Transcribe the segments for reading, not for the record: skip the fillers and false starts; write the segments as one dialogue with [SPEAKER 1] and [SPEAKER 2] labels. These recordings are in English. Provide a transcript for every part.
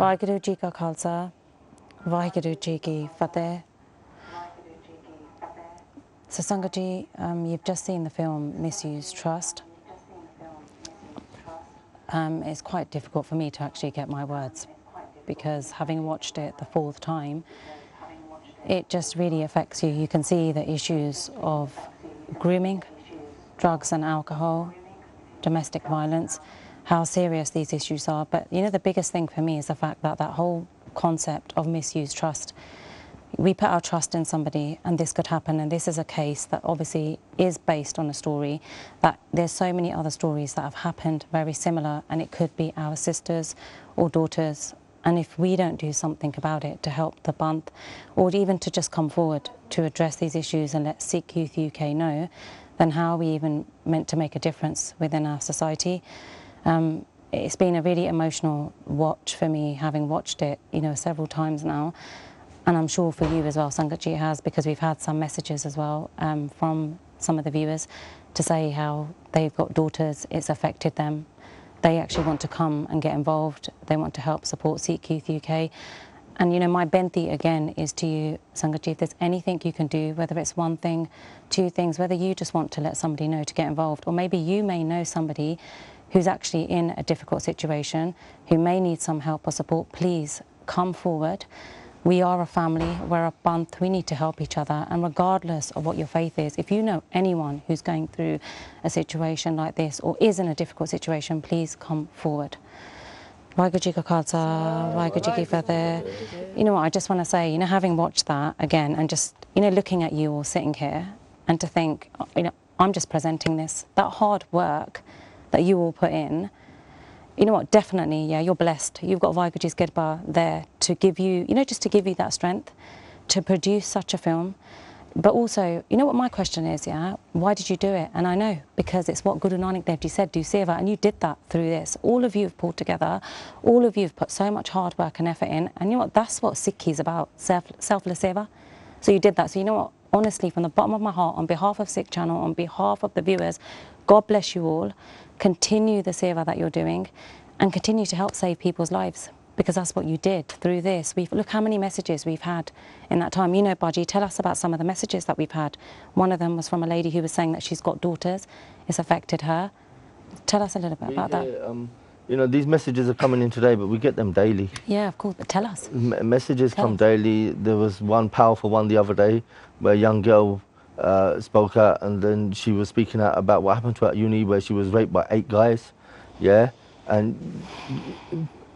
[SPEAKER 1] Vaheguru Ji Ka Khalsa, Vaheguru Ji Ki Fateh. So Sangat Ji, you've just seen the film Misused Trust. It's quite difficult for me to actually get my words because having watched it the 4th time, it just really affects you. You can see the issues of grooming, drugs and alcohol, domestic violence, how serious these issues are. But you know, the biggest thing for me is the fact that that whole concept of misused trust. We put our trust in somebody and this could happen, and this is a case that obviously is based on a story that there's so many other stories that have happened very similar, and it could be our sisters or daughters. And if we don't do something about it to help the Banth, or even to just come forward to address these issues and let Sikh Youth UK know, then how are we even meant to make a difference within our society? It's been a really emotional watch for me, having watched it, you know, several times now. And I'm sure for you as well, Sangatji, has, because we've had some messages as well from some of the viewers to say how they've got daughters, it's affected them. They actually want to come and get involved. They want to help support Sikh Youth UK. And, you know, my benti again is to you, Sangatji, if there's anything you can do, whether it's one thing, 2 things, whether you just want to let somebody know to get involved, or maybe you may know somebody who's actually in a difficult situation, who may need some help or support, please come forward. We are a family, we're a Banth, we need to help each other. And regardless of what your faith is, if you know anyone who's going through a situation like this or is in a difficult situation, please come forward. Vaheguru Ji Ka Khalsa, Vaheguru Ji Ki Fateh. You know what, I just want to say, you know, having watched that again and just, you know, looking at you all sitting here and to think, you know, I'm just presenting this, that hard work that you all put in, you know what, definitely, yeah, you're blessed. You've got Vaheguru Ji's Gidbar there to give you, you know, just to give you that strength to produce such a film. But also, you know what my question is, yeah, why did you do it? And I know, because it's what Guru Nanak Dev Ji said, do seva, and you did that through this. All of you have pulled together, all of you have put so much hard work and effort in, and you know what, that's what Sikhi is about, selfless seva. So you did that. So you know what, honestly, from the bottom of my heart, on behalf of Sikh Channel, on behalf of the viewers, God bless you all. Continue the seva that you're doing and continue to help save people's lives, because that's what you did through this. Look how many messages we've had in that time. You know, Baji, tell us about some of the messages that we've had. One of them was from a lady who was saying that she's got daughters. It's affected her. Tell us a little bit about that.
[SPEAKER 2] You know, these messages are coming in today, but we get them daily.
[SPEAKER 1] Yeah, of course, but tell us.
[SPEAKER 2] Messages come daily. There was one powerful one the other day where a young girl spoke out, and then she was speaking out about what happened to her at uni, where she was raped by 8 guys. Yeah, and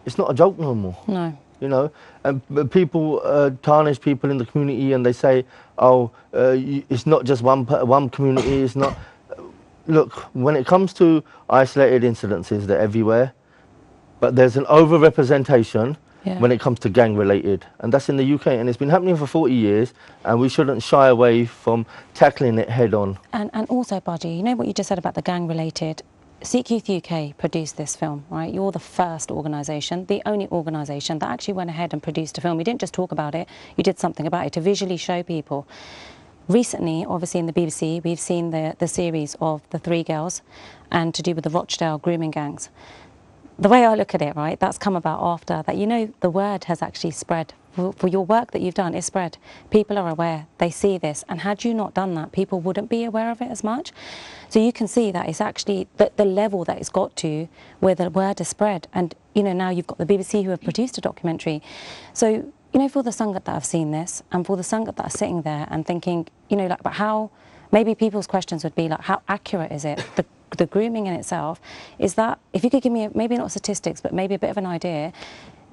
[SPEAKER 2] it's not a joke no more. No. You know, and people tarnish people in the community, and they say, oh, it's not just one community, it's not. Look, when it comes to isolated incidences, they're everywhere, but there's an over-representation when it comes to gang-related, and that's in the UK, and it's been happening for 40 years, and we shouldn't shy away from tackling it head-on. And
[SPEAKER 1] also, Baji, you know what you just said about the gang-related? Sikh Youth UK produced this film, right? You're the first organisation, the only organisation that actually went ahead and produced a film. You didn't just talk about it, you did something about it to visually show people. Recently, obviously in the BBC, we've seen the series of the 3 girls and to do with the Rochdale Grooming Gangs. The way I look at it, right, that's come about after that, you know, the word has actually spread. For your work that you've done, it's spread. People are aware, they see this, and had you not done that, people wouldn't be aware of it as much. So you can see that it's actually the level that it's got to where the word is spread. And, you know, now you've got the BBC who have produced a documentary. So, you know, for the Sangat that have seen this, and for the Sangat that are sitting there and thinking, you know, like, but how, maybe people's questions would be like, how accurate is it? The grooming in itself, is that, if you could give me, maybe not statistics, but maybe a bit of an idea,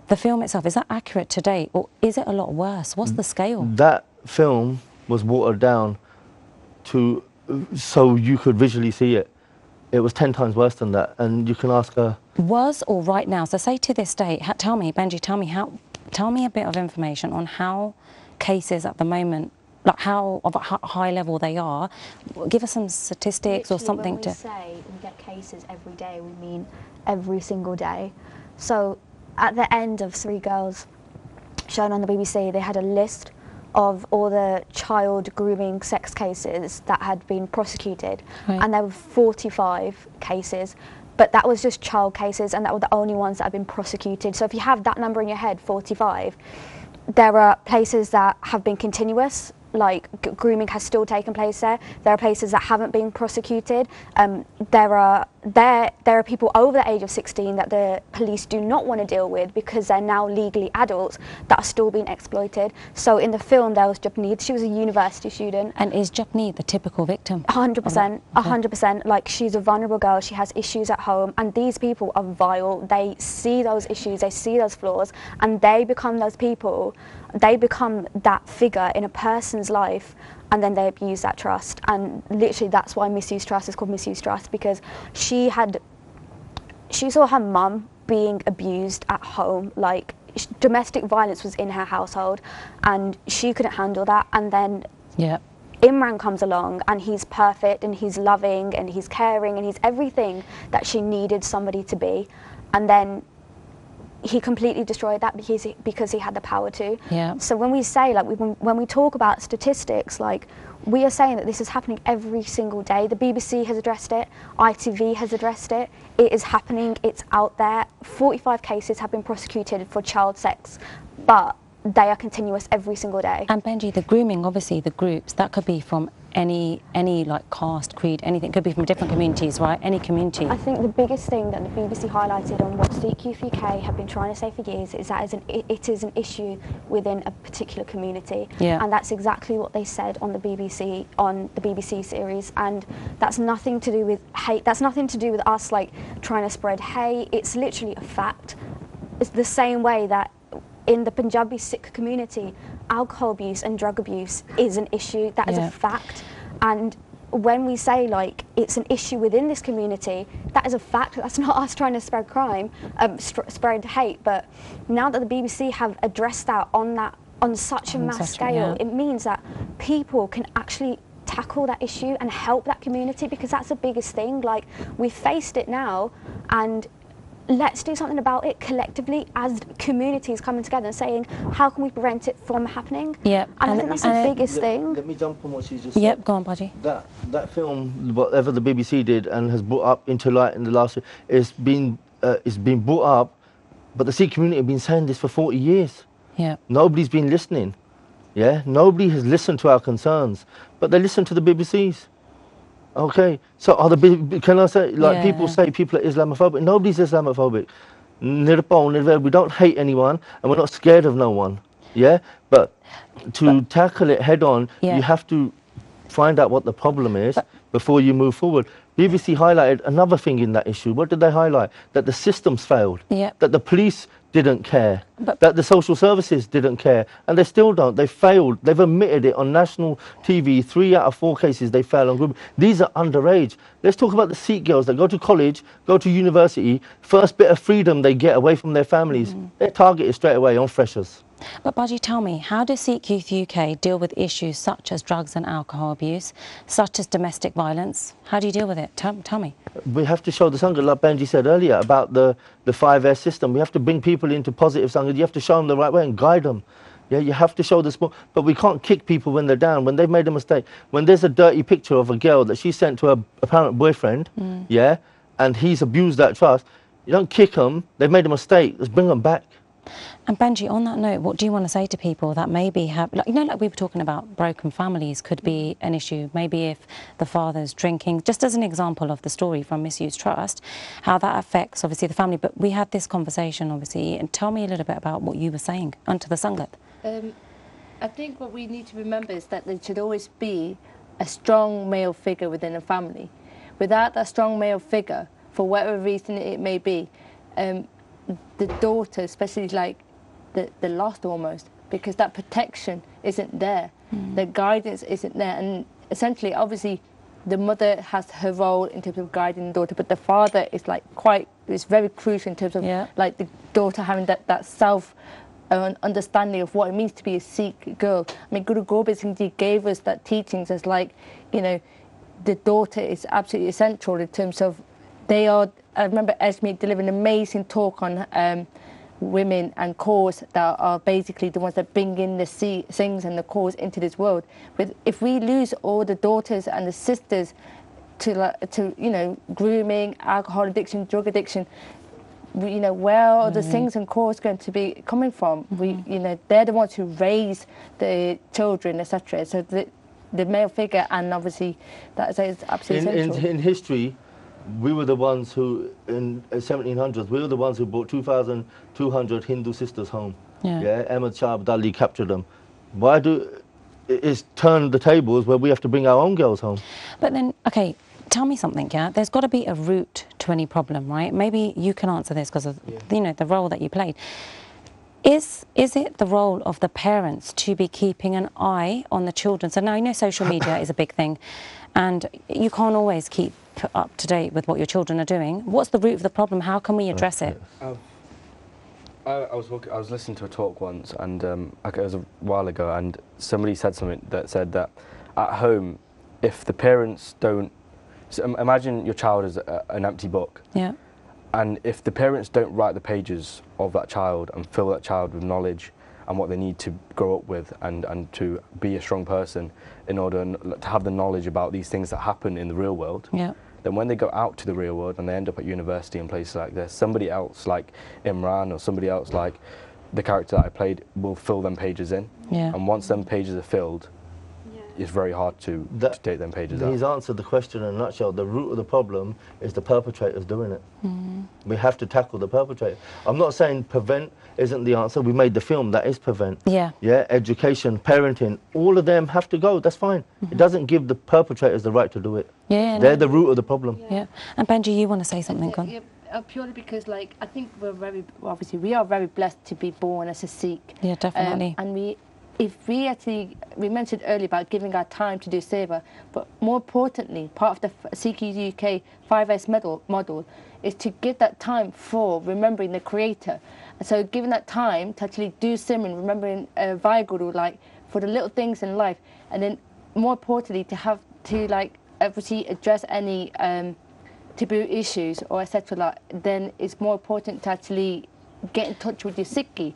[SPEAKER 1] the film itself, is that accurate to date, or is it a lot worse? What's the scale?
[SPEAKER 2] That film was watered down to so you could visually see it. It was 10 times worse than that, and you can ask her. Was
[SPEAKER 1] or right now? So say to this day, tell me, Benji, tell me a bit of information on how cases at the moment, like how of a high level they are. Give us some statistics. Literally, or something
[SPEAKER 3] when we say we get cases every day, we mean every single day. So at the end of 3 girls shown on the BBC, they had a list of all the child grooming sex cases that had been prosecuted, and there were 45 cases. but that was just child cases, and that were the only ones that have been prosecuted. So if you have that number in your head, 45, there are places that have been continuous, like grooming has still taken place there. There are places that haven't been prosecuted. There are people over the age of 16 that the police do not want to deal with because they're now legally adults that are still being exploited. So in the film there was Japneet, she was a university student.
[SPEAKER 1] And is Japneet the typical victim?
[SPEAKER 3] 100%, 100%. Like, she's a vulnerable girl, she has issues at home, and these people are vile. They see those issues, they see those flaws, and they become those people. They become that figure in a person's life, and then they abuse that trust. And literally that's why Misused Trust is called Misused Trust, because she saw her mum being abused at home. Like, domestic violence was in her household, and she couldn't handle that. And then Imran comes along, and he's perfect, and he's loving, and he's caring, and he's everything that she needed somebody to be. And then he completely destroyed that because he had the power to. So when we say, like, when we talk about statistics, like, we are saying that this is happening every single day. The BBC has addressed it, ITV has addressed it. It is happening, it's out there. 45 cases have been prosecuted for child sex, but they are continuous every single day.
[SPEAKER 1] And Benji, the grooming, obviously the groups, that could be from any like caste, creed, anything. It could be from different communities, right? Any community.
[SPEAKER 3] I think the biggest thing that the BBC highlighted on what Sikh Youth UK have been trying to say for years is that it is an issue within a particular community. And that's exactly what they said on the BBC series. And that's nothing to do with hate. That's nothing to do with us, like, trying to spread hate. It's literally a fact. It's the same way that in the Punjabi Sikh community, alcohol abuse and drug abuse is an issue. That is a fact. And when we say, like, it's an issue within this community, that is a fact. That's not us trying to spread crime, spread hate. But now that the BBC have addressed that on such a mass scale, it means that people can actually tackle that issue and help that community, because that's the biggest thing. Like, we've faced it now, and let's do something about it collectively as communities coming together and saying, how can we prevent it from happening? And I think that's the biggest thing.
[SPEAKER 2] Let me jump on what she just said.
[SPEAKER 1] Go on, Baji.
[SPEAKER 2] That film, whatever the BBC did and has brought up into light in the last year, it's been brought up, but the Sikh community have been saying this for 40 years. Nobody's been listening. Nobody has listened to our concerns, but they listen to the BBC's. Okay, so can I say, like, people say people are Islamophobic. Nobody's Islamophobic. We don't hate anyone, and we're not scared of no one. But to tackle it head on, you have to find out what the problem is before you move forward. BBC highlighted another thing in that issue. What did they highlight? That the systems failed. That the police didn't care, that the social services didn't care, and they still don't. They failed. They've admitted it on national TV. 3 out of 4 cases they fail on grooming. These are underage. Let's talk about the Sikh girls that go to college, go to university. First bit of freedom they get away from their families, their target is straight away on freshers.
[SPEAKER 1] But Baji, tell me, how does Sikh Youth UK deal with issues such as drugs and alcohol abuse, such as domestic violence? How do you deal with it? Tell me. We have to show the Sangha, like Benji said earlier, about the 5S system. We have to bring people into positive Sangha. You have to show them the right way and guide them. You have to show the sport. But we can't kick people when they're down, when they've made a mistake. When there's a dirty picture of a girl that she sent to her apparent boyfriend, and he's abused that trust, you don't kick them. They've made a mistake. Let's bring them back. And Benji, on that note, what do you want to say to people that maybe have, like, like we were talking about, broken families could be an issue. Maybe if the father's drinking, just as an example of the story from Misused Trust, how that affects obviously the family. But we had this conversation obviously, and tell me a little bit about what you were saying onto the Sangat.
[SPEAKER 4] I think what we need to remember is that there should always be a strong male figure within a family. Without that strong male figure, for whatever reason it may be, the daughter, especially, like, the lost almost, because that protection isn't there, the guidance isn't there, and essentially, obviously, the mother has her role in terms of guiding the daughter, but the father is, like, it's very crucial in terms of like the daughter having that self understanding of what it means to be a Sikh girl. I mean, Guru Gobind Singh Ji gave us that teachings as, like, the daughter is absolutely essential in terms of I remember Esme delivering an amazing talk on women and cause that are basically the ones that bring in the things and the cause into this world. If we lose all the daughters and the sisters to you know, grooming, alcohol addiction, drug addiction. You know, where are the things and cause going to be coming from? You know, they're the ones who raise the children, etc. So the male figure, and obviously that is absolutely essential.
[SPEAKER 2] In history, we were the ones who, in 1700s, we were the ones who brought 2,200 Hindu sisters home. Yeah, Ahmad Shah Abdali captured them. Why it's turned the tables where we have to bring our own girls home?
[SPEAKER 1] But then, okay, tell me something, yeah? There's got to be a root to any problem, right? Maybe you can answer this because of, you know, the role that you played. Is it the role of the parents to be keeping an eye on the children? So now, you know, social media is a big thing, and you can't always keep up to date with what your children are doing. What's the root of the problem? How can we address it?
[SPEAKER 5] I was listening to a talk once, and it was a while ago, and somebody said something that said that at home, if the parents don't, so imagine your child is an empty book.
[SPEAKER 1] Yeah.
[SPEAKER 5] And if the parents don't write the pages of that child and fill that child with knowledge and what they need to grow up with and to be a strong person in order to have the knowledge about these things that happen in the real world, then when they go out to the real world and they end up at university and places like this, somebody else like Imran or somebody else like the character that I played will fill them pages in.
[SPEAKER 1] Yeah.
[SPEAKER 5] And once them pages are filled, it's very hard to take them pages out.
[SPEAKER 2] He's answered the question in a nutshell. The root of the problem is the perpetrators doing it. We have to tackle the perpetrator. I'm not saying prevent isn't the answer. We made the film, that is prevent. Yeah, education, parenting, all of them have to go, that's fine. It doesn't give the perpetrators the right to do it. They're the root of the problem.
[SPEAKER 1] And Benji, you want to say something?
[SPEAKER 4] Purely because, like, I think we are very blessed to be born as a Sikh.
[SPEAKER 1] Yeah, definitely.
[SPEAKER 4] And we mentioned earlier about giving our time to do seva, but more importantly, part of the Sikh Youth UK 5S model is to give that time for remembering the Creator. And so giving that time to actually do Simran, remembering Vaheguru, like, for the little things in life, and then more importantly to like obviously address any taboo issues or etc. Like, then it's more important to actually get in touch with your Sikhi.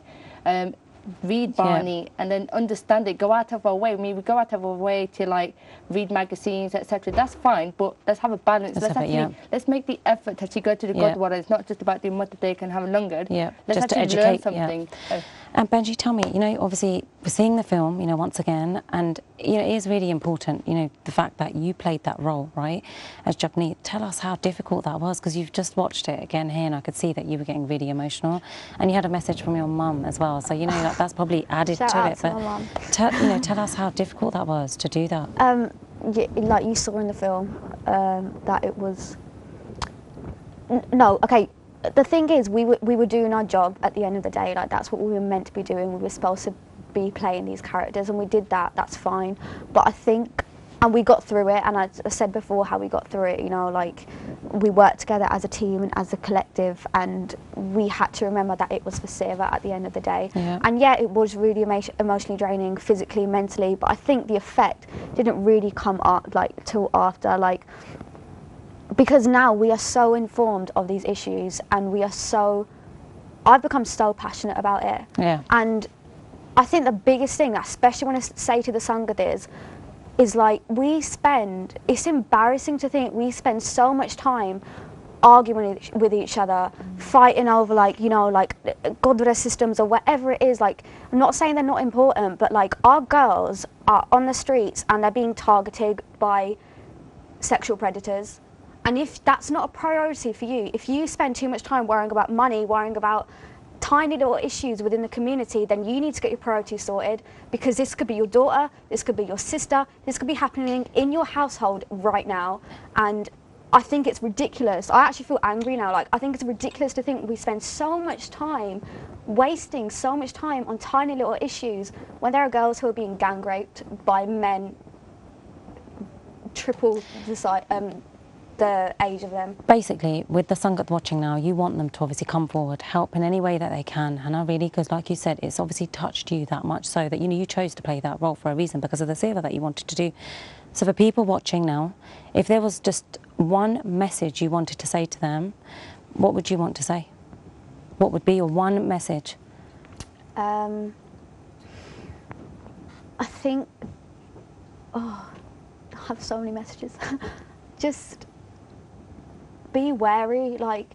[SPEAKER 4] Read Barney and then understand it, go out of our way. I mean, we go out of our way to like read magazines, etc. That's fine, but let's have a balance. Let's make the effort to actually go to the Gurdwara. It's not just about doing Mother Day and have a langar. Let's
[SPEAKER 1] just
[SPEAKER 4] actually
[SPEAKER 1] to educate
[SPEAKER 4] learn something.
[SPEAKER 1] And Benji, tell me, you know, obviously we're seeing the film, you know, once again, and you know, it is really important, you know, the fact that you played that role, right, as Japneet. Tell us how difficult that was, because you've just watched it again here, and I could see that you were getting really emotional, and you had a message from your mum as well. So you know that's probably added to it. But you know, tell us how difficult that was to do that.
[SPEAKER 3] Yeah, like you saw in the film, that it was. No, okay. The thing is, we were doing our job at the end of the day. Like, that's what we were meant to be doing. We were supposed to be playing these characters, and we did that. That's fine. But I think, and we got through it. And I said before how we got through it. You know, like, we worked together as a team and as a collective, and we had to remember that it was for Seva at the end of the day. And yeah, it was really emotionally draining, physically, mentally. But I think the effect didn't really come up like till after, like. Because now we are so informed of these issues, and I've become so passionate about it. And I think the biggest thing, especially when I say to the Sangat, is like, it's embarrassing to think we spend so much time arguing with each other, fighting over, like, you know, like Gurdwara systems or whatever it is. Like, I'm not saying they're not important, but like, our girls are on the streets and they're being targeted by sexual predators. And if that's not a priority for you, if you spend too much time worrying about money, worrying about tiny little issues within the community, then you need to get your priorities sorted, because this could be your daughter, this could be your sister, this could be happening in your household right now. And I think it's ridiculous. I actually feel angry now. Like, I think it's ridiculous to think we spend so much time, wasting so much time on tiny little issues, when there are girls who are being gang raped by men triple the age of them. Basically, with the Sangat watching now, you want them to obviously come forward, help in any way that they can. And I really, because like you said, it's obviously touched you that much, so that, you know, you chose to play that role for a reason, because of the seva that you wanted to do. So for people watching now, if there was just one message you wanted to say to them, what would you want to say? What would be your one message? I think, I have so many messages. just be wary, like,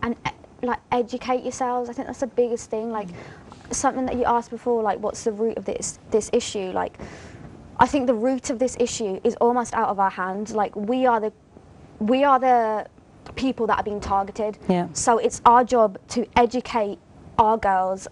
[SPEAKER 3] and like educate yourselves. I think that's the biggest thing. Like, something that you asked before, like, what's the root of this issue? Like, I think the root of this issue is almost out of our hands. Like, we are the people that are being targeted.
[SPEAKER 1] Yeah.
[SPEAKER 3] So it's our job to educate our girls,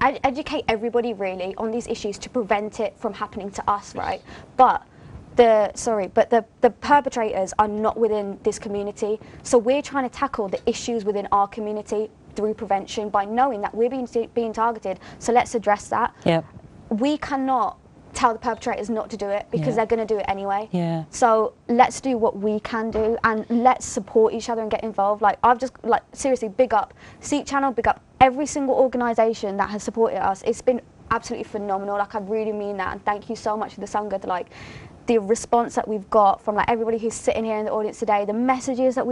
[SPEAKER 3] educate everybody really on these issues to prevent it from happening to us, right? But the perpetrators are not within this community. So we're trying to tackle the issues within our community through prevention by knowing that we're being targeted. So let's address that.
[SPEAKER 1] Yeah.
[SPEAKER 3] We cannot tell the perpetrators not to do it because they're going to do it anyway.
[SPEAKER 1] Yeah.
[SPEAKER 3] So let's do what we can do and let's support each other and get involved. Like, I've just, like, seriously, big up Sikh Channel, big up every single organisation that has supported us. It's been absolutely phenomenal. Like, I really mean that, and thank you so much for the Sangha. Like, the response that we've got from, like, everybody who's sitting here in the audience today, the messages that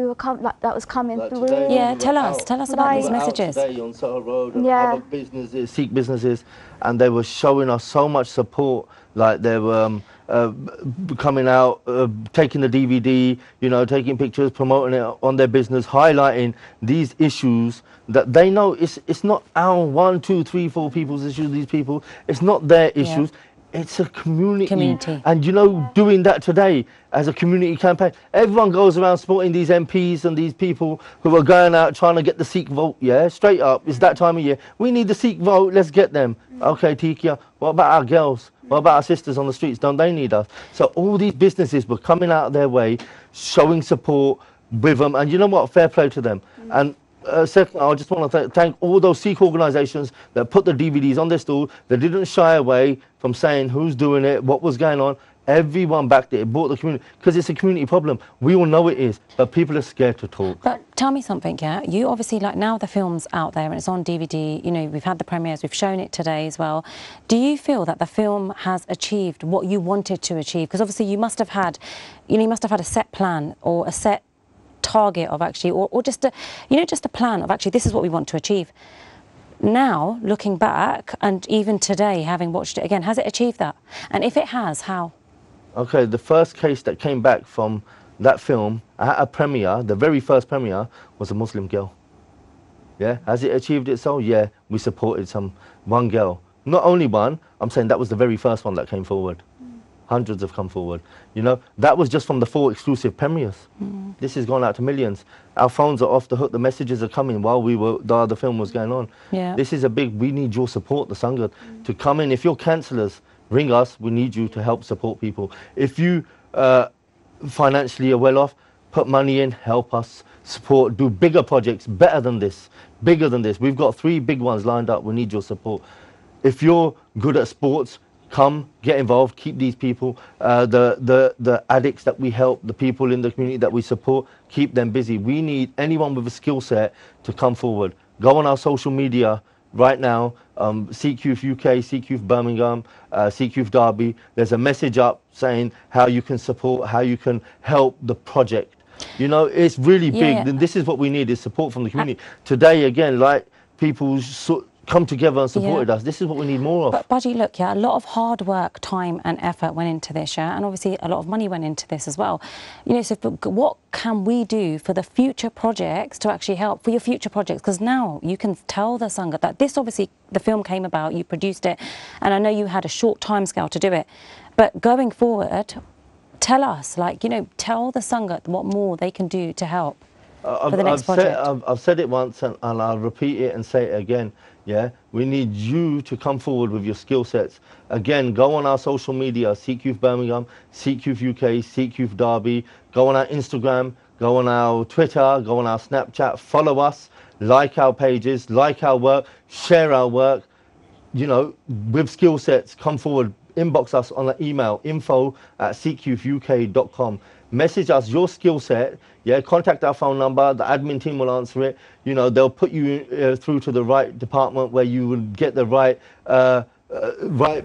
[SPEAKER 3] that was coming
[SPEAKER 2] Like
[SPEAKER 3] through.
[SPEAKER 2] today,
[SPEAKER 1] Yeah, tell us about these messages.
[SPEAKER 2] Today on Soho Road and
[SPEAKER 3] Yeah.
[SPEAKER 2] other businesses, Sikh businesses, and they were showing us so much support. Like, they were coming out, taking the DVD, you know, taking pictures, promoting it on their business, highlighting these issues that they know it's not our 1, 2, 3, 4 people's issues. These people, it's not their issues. It's a community. And, you know, doing that today as a community campaign, everyone goes around supporting these MPs and these people who are going out trying to get the Sikh vote, yeah? Straight up, it's that time of year. We need the Sikh vote, let's get them. Okay, Tikia, what about our girls? What about our sisters on the streets? Don't they need us? So all these businesses were coming out of their way, showing support with them. And you know what? Fair play to them. And second, I just want to thank all those Sikh organisations that put the DVDs on their stall. They didn't shy away from saying who's doing it, what was going on. Everyone backed it. It brought the community, because it's a community problem. We all know it is, but people are scared to talk.
[SPEAKER 1] But tell me something, yeah? You obviously, like, now the film's out there and it's on DVD, you know, we've had the premieres, we've shown it today as well. Do you feel that the film has achieved what you wanted to achieve? Because obviously you must have had, you know, you must have had a set plan or a set target of actually, or just a, you know, just a plan of actually, this is what we want to achieve. Now, looking back, and even today, having watched it again, has it achieved that? And if it has, how?
[SPEAKER 2] Okay, the first case that came back from that film at a premiere, the very first premiere, was a Muslim girl. Yeah, has it achieved it so? Yeah, we supported one girl. Not only one, I'm saying that was the very first one that came forward. Hundreds have come forward. You know, that was just from the 4 exclusive premieres. This has gone out to millions. Our phones are off the hook. The messages are coming while the film was going on.
[SPEAKER 1] Yeah.
[SPEAKER 2] This is we need your support, the Sangha, to come in. If you're counsellors, ring us. We need you to help support people. If you financially are well off, put money in, help us, support, do bigger projects, better than this, bigger than this. We've got 3 big ones lined up. We need your support. If you're good at sports, come, get involved, keep these people, the addicts that we help, the people in the community that we support, keep them busy. We need anyone with a skill set to come forward. Go on our social media right now, Sikh Youth UK, Sikh Youth Birmingham, Sikh Youth Derby. There's a message up saying how you can support, how you can help the project. You know, it's really big. And this is what we need, is support from the community. Today, again, like, people come together and supported us. This is what we need more of.
[SPEAKER 1] But Budgie, look, yeah, a lot of hard work, time and effort went into this, yeah, and obviously a lot of money went into this as well. You know, so what can we do for the future projects to actually help, for your future projects? Because now you can tell the Sangha that this, obviously, the film came about, you produced it, and I know you had a short timescale to do it. But going forward, tell us, like, you know, tell the Sangha what more they can do to help for the next project.
[SPEAKER 2] I've said it once and I'll repeat it and say it again. Yeah, we need you to come forward with your skill sets. Again, go on our social media, Sikh Youth Birmingham, Sikh Youth UK, Sikh Youth Derby. Go on our Instagram, go on our Twitter, go on our Snapchat, follow us, like our pages, like our work, share our work. You know, with skill sets, come forward, inbox us on an email, info@sikhyouthuk.com. Message us your skill set, yeah, contact our phone number, the admin team will answer it. You know, they'll put you through to the right department where you will get the right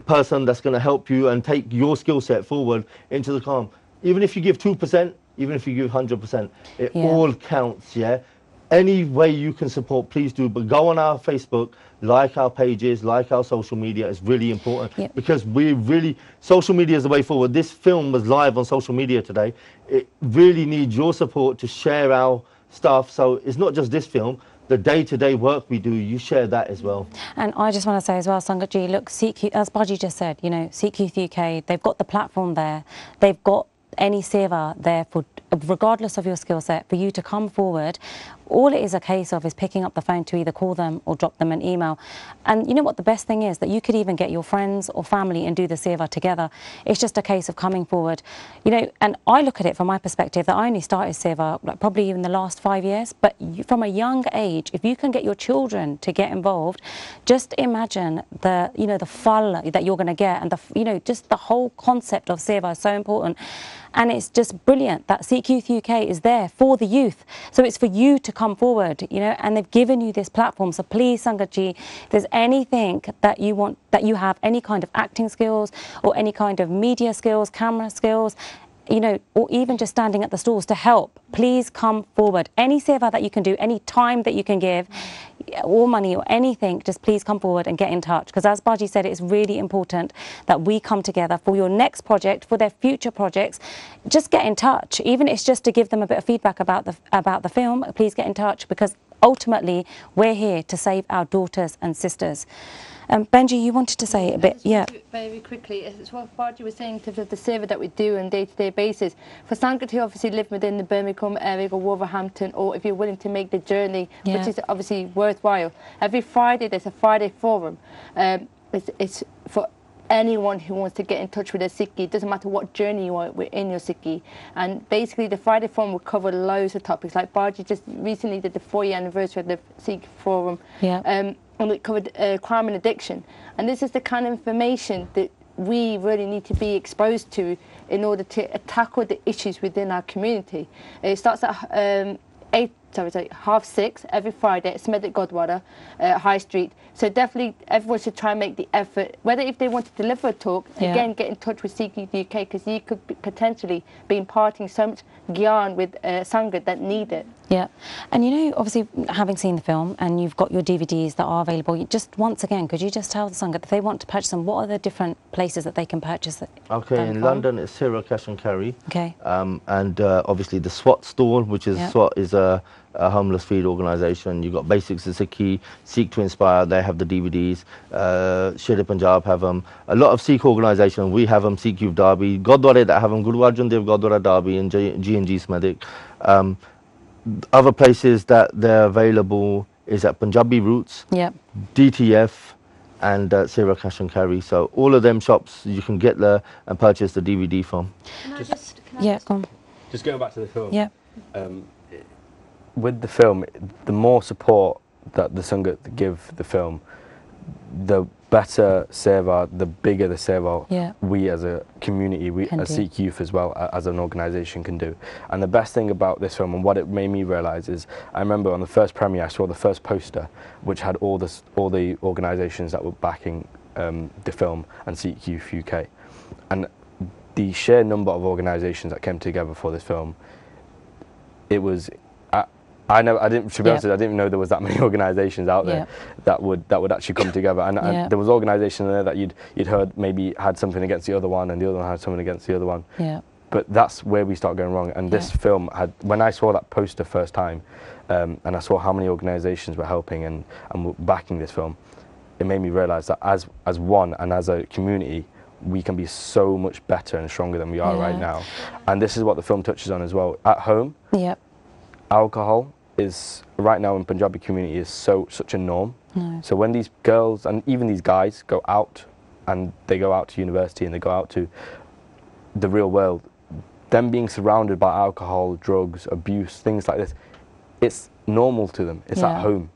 [SPEAKER 2] person that's going to help you and take your skill set forward into the calm. Even if you give 2%, even if you give 100%, it all counts, yeah? any way you can support, please do. But go on our Facebook, like our pages, like our social media. It's really important because we really, social media is the way forward. This film was live on social media today. It really needs your support to share our stuff. So it's not just this film. The day-to-day work we do, you share that as well.
[SPEAKER 1] And I just want to say as well, Sangatji, look, Sikh Youth, as Baji just said, you know, Sikh Youth UK, they've got the platform there. They've got any seva there for, regardless of your skill set, for you to come forward. All it is a case of is picking up the phone to either call them or drop them an email. And you know what the best thing is? That you could even get your friends or family and do the seva together. It's just a case of coming forward. You know, and I look at it from my perspective that I only started seva like probably in the last 5 years, but from a young age, if you can get your children to get involved, just imagine the, you know, the fun that you're going to get, and the, you know, just the whole concept of seva is so important. And it's just brilliant that Sikh Youth UK is there for the youth. So it's for you to come forward, you know, and they've given you this platform. So please, Sangatji, if there's anything that you want, that you have any kind of acting skills or any kind of media skills, camera skills, you know, or even just standing at the stalls to help, please come forward. Any seva that you can do, any time that you can give, or money or anything, just please come forward and get in touch. Because as Baji said, it's really important that we come together for your next project, for their future projects. Just get in touch. Even if it's just to give them a bit of feedback about the film, please get in touch, because ultimately we're here to save our daughters and sisters. Benji, you wanted to say a bit,
[SPEAKER 4] Very quickly, it's what Baji was saying to the seva that we do on a day-to-day basis. For Sangat, who obviously live within the Birmingham area or Wolverhampton, or if you're willing to make the journey, which is obviously worthwhile, every Friday there's a Friday forum. It's for anyone who wants to get in touch with a Sikhi. It doesn't matter what journey you are in your Sikhi. And basically the Friday forum will cover loads of topics. Like Baji just recently did the 4-year anniversary of the Sikh forum. And it covered crime and addiction. And this is the kind of information that we really need to be exposed to in order to tackle the issues within our community. It starts at 6:30 every Friday at Smethwick Godwara, High Street. So definitely everyone should try and make the effort, whether if they want to deliver a talk, again get in touch with Sikh Youth UK, because you could potentially be imparting so much gyan with Sangat that need it.
[SPEAKER 1] Yeah, and you know, obviously having seen the film and you've got your DVDs that are available, just once again, could you just tell the Sangat if they want to purchase them, what are the different places that they can purchase it?
[SPEAKER 2] Okay, in London it's Sarah Cash and Carry.
[SPEAKER 1] Okay.
[SPEAKER 2] And obviously the SWAT stall, which is SWAT is a homeless feed organisation. You've got Basics of Sikhi, Seek to Inspire, they have the DVDs. Sher Punjab have them. A lot of Sikh organisations, we have them, Sikh Youth Derby, Gurdwara that have them, Guru Arjan Dev Gurdwara Derby and G&G Smethwick. Other places that they're available is at Punjabi Roots, DTF and Sarah Cash and Carry. So all of them shops you can get there and purchase the DVD from.
[SPEAKER 1] Go on.
[SPEAKER 5] Just going back to the film.
[SPEAKER 1] Yeah.
[SPEAKER 5] With the film, the more support that the Sangat give the film, the better seva, the bigger the seva we as a community, we as Sikh Youth as well, as an organisation can do. And the best thing about this film and what it made me realise is, I remember on the first premiere I saw the first poster which had all the organisations that were backing the film and Sikh Youth UK. And the sheer number of organisations that came together for this film, it was... I didn't, to be honest, I didn't know there was that many organisations out there that would actually come together, and there was organisations there that you'd heard maybe had something against the other one, and the other one had something against the other one. But that's where we start going wrong. And this film had, when I saw that poster first time, and I saw how many organisations were helping and were backing this film, it made me realise that as one and as a community, we can be so much better and stronger than we are right now. And this is what the film touches on as well. At home, alcohol is right now in Punjabi community is such a norm. So when these girls and even these guys go out, and they go out to university and they go out to the real world, them being surrounded by alcohol, drugs, abuse, things like this, it's normal to them. It's at home.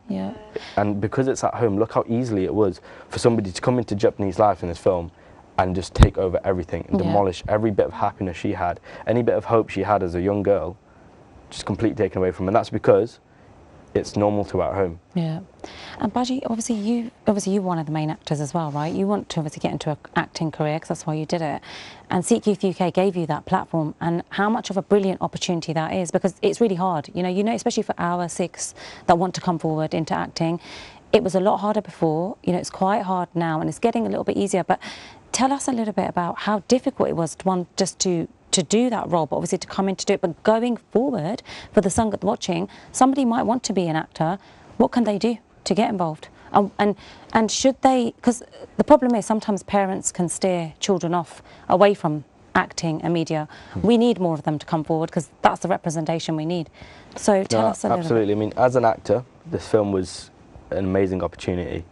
[SPEAKER 5] And because it's at home, look how easily it was for somebody to come into Japneet's life in this film and just take over everything and demolish every bit of happiness she had, any bit of hope she had as a young girl, just completely taken away from her. And that's because it's normal to at home.
[SPEAKER 1] Yeah. And Baji, obviously you're one of the main actors as well, right? You want to obviously get into an acting career because that's why you did it. And Sikh Youth UK gave you that platform, and how much of a brilliant opportunity that is, because it's really hard, you know, especially for our Sikhs that want to come forward into acting. It was a lot harder before, you know, it's quite hard now, and it's getting a little bit easier. But tell us a little bit about how difficult it was to do that role, but obviously to come in to do it. But going forward, for the Sangat watching, somebody might want to be an actor. What can they do to get involved? And should they, because the problem is sometimes parents can steer children off away from acting and media. We need more of them to come forward because that's the representation we need. So tell us a little bit.
[SPEAKER 5] Absolutely. I mean, as an actor, this film was an amazing opportunity,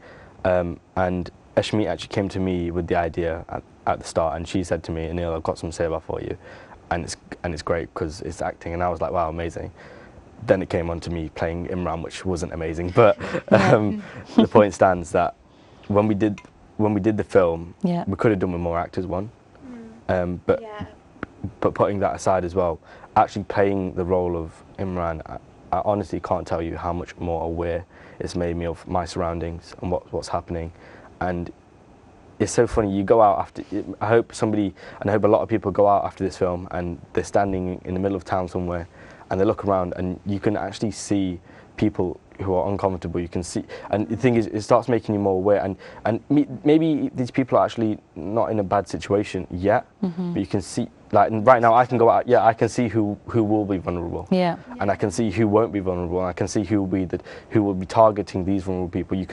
[SPEAKER 5] and Ashmeet actually came to me with the idea at the start, and she said to me, "Anil, I've got some Seva for you, and it's great because it's acting." And I was like, "Wow, amazing." Then it came on to me playing Imran, which wasn't amazing, but the point stands that when we did the film, we could have done with more actors. But putting that aside as well, actually playing the role of Imran, I honestly can't tell you how much more aware it's made me of my surroundings and what's happening. And it's so funny, you go out after, I hope a lot of people go out after this film and they're standing in the middle of town somewhere and they look around and you can actually see people who are uncomfortable. You can see, and the thing is, it starts making you more aware, and maybe these people are actually not in a bad situation yet, but you can see, like right now I can go out, I can see who will be vulnerable, and I can see who won't be vulnerable, and I can see who will be targeting these vulnerable people. You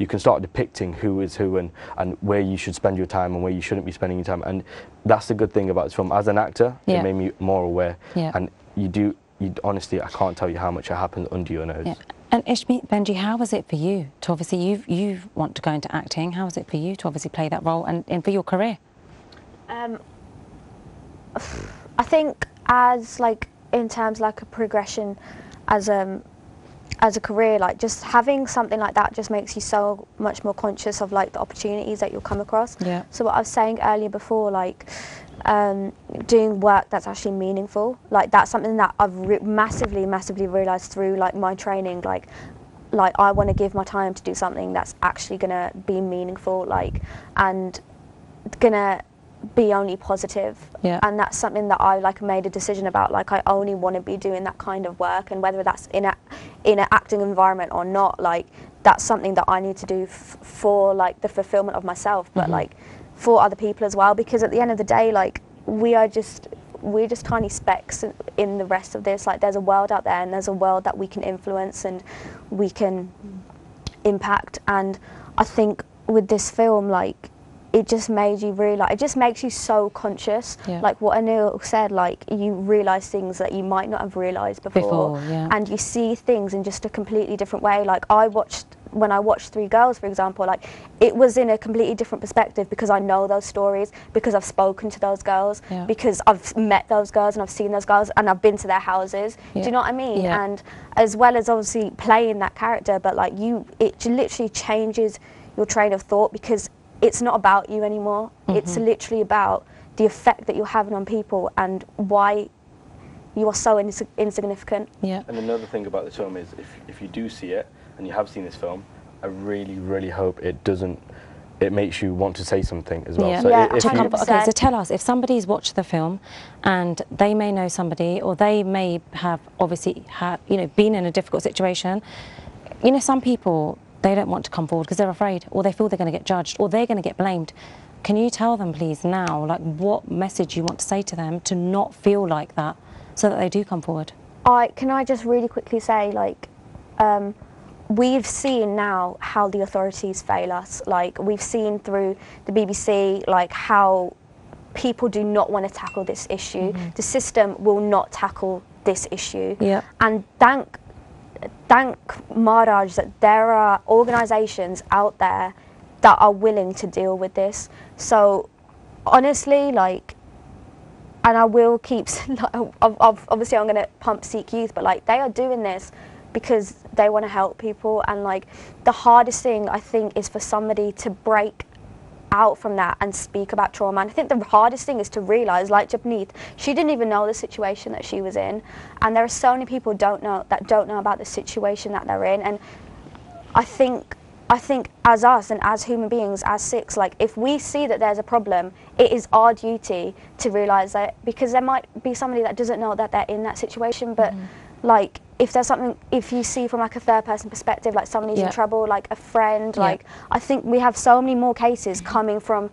[SPEAKER 5] can start depicting who is who and where you should spend your time and where you shouldn't be spending your time, and that's the good thing about this film. As an actor, it made me more aware, and you honestly, I can't tell you how much it happens under your nose.
[SPEAKER 1] And Ishmeet, Benji, how was it for you to obviously, you want to go into acting, how was it for you to obviously play that role and for your career?
[SPEAKER 3] I think as like, in terms like a progression as a career, like just having something like that just makes you so much more conscious of like the opportunities that you'll come across. So what I was saying earlier before, like doing work that's actually meaningful, like that's something that I've massively realised through like my training, like I want to give my time to do something that's actually gonna be meaningful, like, and gonna be only positive, and that's something that I like made a decision about, like I only want to be doing that kind of work, and whether that's in an acting environment or not, like that's something that I need to do for like the fulfillment of myself, but like for other people as well, because at the end of the day, like we're just tiny specks in the rest of this. Like there's a world out there, and there's a world that we can influence and we can impact. And I think with this film, like it just made you realise, it just makes you so conscious, like what Anil said, like you realise things that you might not have realised before, and you see things in just a completely different way. Like when I watched Three Girls, for example, like it was in a completely different perspective because I know those stories, because I've spoken to those girls, because I've met those girls and I've seen those girls and I've been to their houses. Do you know what I mean? And as well as obviously playing that character, but like it literally changes your train of thought, because it's not about you anymore. It's literally about the effect that you're having on people and why you are so insignificant.
[SPEAKER 5] And another thing about this film is if you do see it, and you have seen this film, I really hope it makes you want to say something as well.
[SPEAKER 1] So tell us, if somebody's watched the film and they may know somebody, or they may have obviously been in a difficult situation, some people, they don't want to come forward because they're afraid, or they feel they're going to get judged, or they're going to get blamed. Can you tell them please now, like what message you want to say to them to not feel like that, so that they do come forward?
[SPEAKER 3] Can I just really quickly say, like, we've seen now how the authorities fail us. Like we've seen through the BBC, like how people do not want to tackle this issue. The system will not tackle this issue. And thank Maharaj that there are organisations out there that are willing to deal with this. So honestly, like, and I will keep, obviously I'm going to pump Sikh Youth, but like they are doing this because they want to help people. And like the hardest thing I think is for somebody to break out from that and speak about trauma. And I think the hardest thing is to realise, like Japneet, she didn't even know the situation that she was in, and there are so many people don't know about the situation that they're in. And I think as us and as human beings, as Sikhs, like if we see that there's a problem, it is our duty to realise that, because there might be somebody that doesn't know that they're in that situation, but like if there's something, if you see from like a third person perspective, like somebody's in trouble, like a friend, like I think we have so many more cases coming from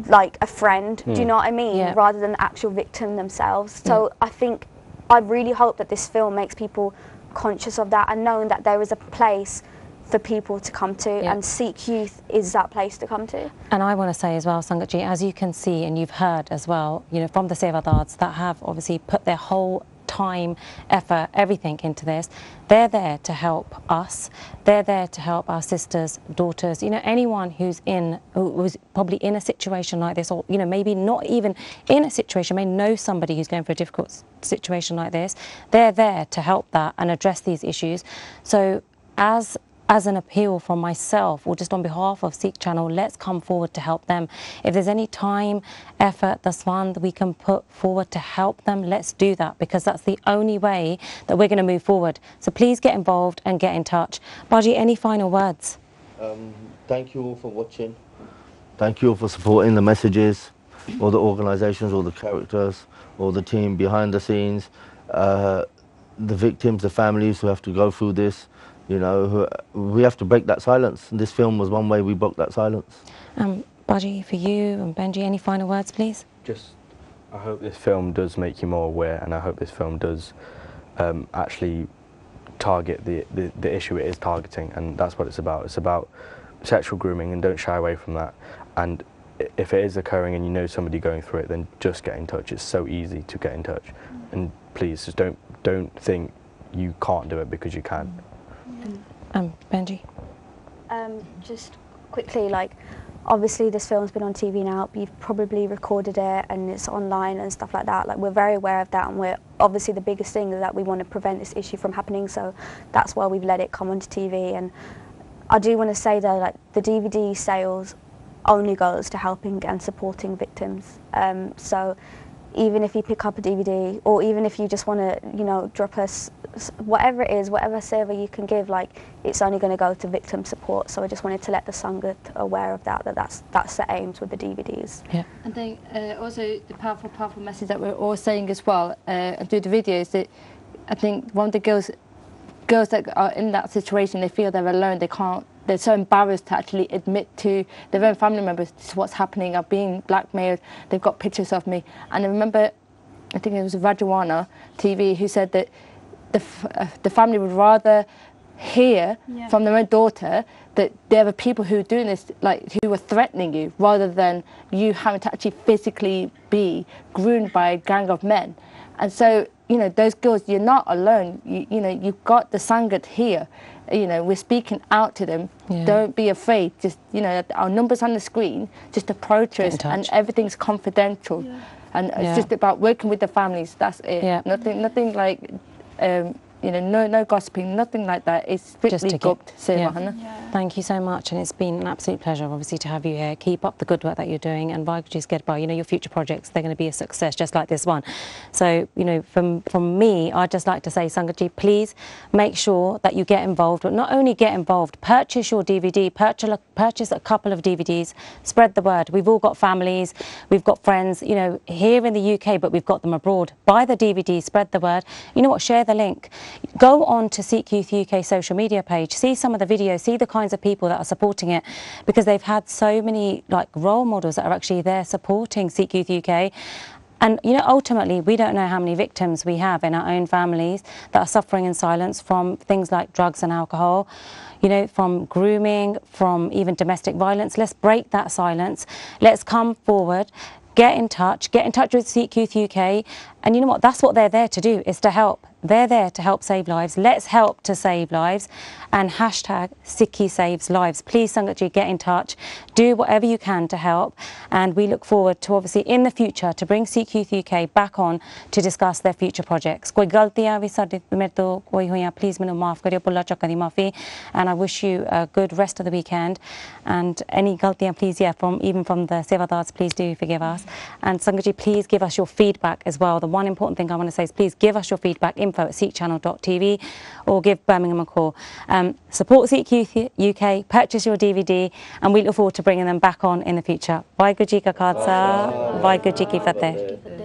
[SPEAKER 3] like a friend, do you know what I mean, rather than the actual victim themselves. So I really hope that this film makes people conscious of that and knowing that there is a place for people to come to, and Sikh Youth is that place to come to. And
[SPEAKER 1] I want to say as well, Sangatji, as you can see and you've heard as well, you know, from the Sevadars that have obviously put their whole time, effort, everything into this, they're there to help us, they're there to help our sisters, daughters, you know, anyone who's probably in a situation like this, or, you know, maybe not even in a situation, may know somebody who's going through a difficult situation like this, they're there to help that and address these issues. So as an appeal from myself, or just on behalf of Sikh Channel, let's come forward to help them. If there's any time, effort, that's fun that we can put forward to help them, let's do that, because that's the only way that we're going to move forward. So please get involved and get in touch. Baji, any final words?
[SPEAKER 2] Thank you all for watching. Thank you all for supporting the messages, all the organisations, all the characters, all the team behind the scenes, the victims, the families who have to go through this. You know, we have to break that silence. This film was one way we broke that silence.
[SPEAKER 1] Baji, for you and Benji, any final words, please?
[SPEAKER 5] Just, I hope this film does make you more aware, and I hope this film does actually target the issue it is targeting, and that's what it's about. It's about sexual grooming, and don't shy away from that. And if it is occurring and you know somebody going through it, then just get in touch. It's so easy to get in touch. And please, just don't think you can't do it, because you can.
[SPEAKER 1] Benji?
[SPEAKER 3] Just quickly, like, obviously this film's been on TV now, you've probably recorded it and it's online and stuff like that. Like, we're very aware of that, and we're obviously, the biggest thing is that we want to prevent this issue from happening, so that's why we've let it come onto TV. And I do want to say though, like, the DVD sales only goes to helping and supporting victims. So even if you pick up a DVD, or even if you just want to, you know, drop us whatever it is, whatever saver you can give, like, it's only going to go to victim support. So I just wanted to let the Sangat aware of that, that's the aims with the DVDs. Yeah.
[SPEAKER 4] I think also the powerful message that we're all saying as well through the videos, that I think one of the girls that are in that situation, they feel they're alone, they're so embarrassed to actually admit to their own family members, this is what's happening, I'm being blackmailed, they've got pictures of me. And I remember, I think it was Rajawana TV who said that the family would rather hear from their own daughter that there are people who are doing this, like, who are threatening you, rather than you having to actually physically be groomed by a gang of men. And so, you know, those girls, you're not alone. You know, you've got the Sangat here. You know, we're speaking out to them. Don't be afraid. Just, you know, our number's on the screen. Just approach us, and everything's confidential. And it's just about working with the families. That's it. Nothing like, you know, no gossiping, nothing like that. It's strictly gupt.
[SPEAKER 1] Thank you so much, and it's been an absolute pleasure, obviously, to have you here. Keep up the good work that you're doing, and Vaiguruji's Gedbar, you know, your future projects, they're going to be a success, just like this one. So, you know, from me, I'd just like to say, Sangatji, please make sure that you get involved, but not only get involved, purchase your DVD, purchase a couple of DVDs, spread the word. We've all got families, we've got friends, you know, here in the UK, but we've got them abroad. Buy the DVD, spread the word. You know what, share the link. Go on to Sikh Youth UK social media page, see some of the videos, see the kinds of people that are supporting it, because they've had so many, like, role models that are actually there supporting Sikh Youth UK. And, you know, ultimately, we don't know how many victims we have in our own families that are suffering in silence from things like drugs and alcohol, you know, from grooming, from even domestic violence. Let's break that silence. Let's come forward. Get in touch with Sikh Youth UK, And you know what, that's what they're there to do, is to help. They're there to help save lives. Let's help to save lives. And hashtag Sikhi saves lives. Please, Sangat get in touch. Do whatever you can to help. And we look forward to, obviously, in the future, to bring Sikh Youth UK back on to discuss their future projects. Koi galtiyan vi sade mere to koi hoiyan, please mainu maaf kariyo, bulla chakka di maafi. And I wish you a good rest of the weekend. And any galtiyan, please, even from the sevadars, please do forgive us. And Sangat please give us your feedback as well. The one important thing I want to say is please give us your feedback, info@sikhchannel.tv, or give Birmingham a call. Support Sikh Youth UK, purchase your DVD, and we look forward to bringing them back on in the future. Vaheguru Ji Ka Khalsa, Vaheguru Ji Ki Fateh.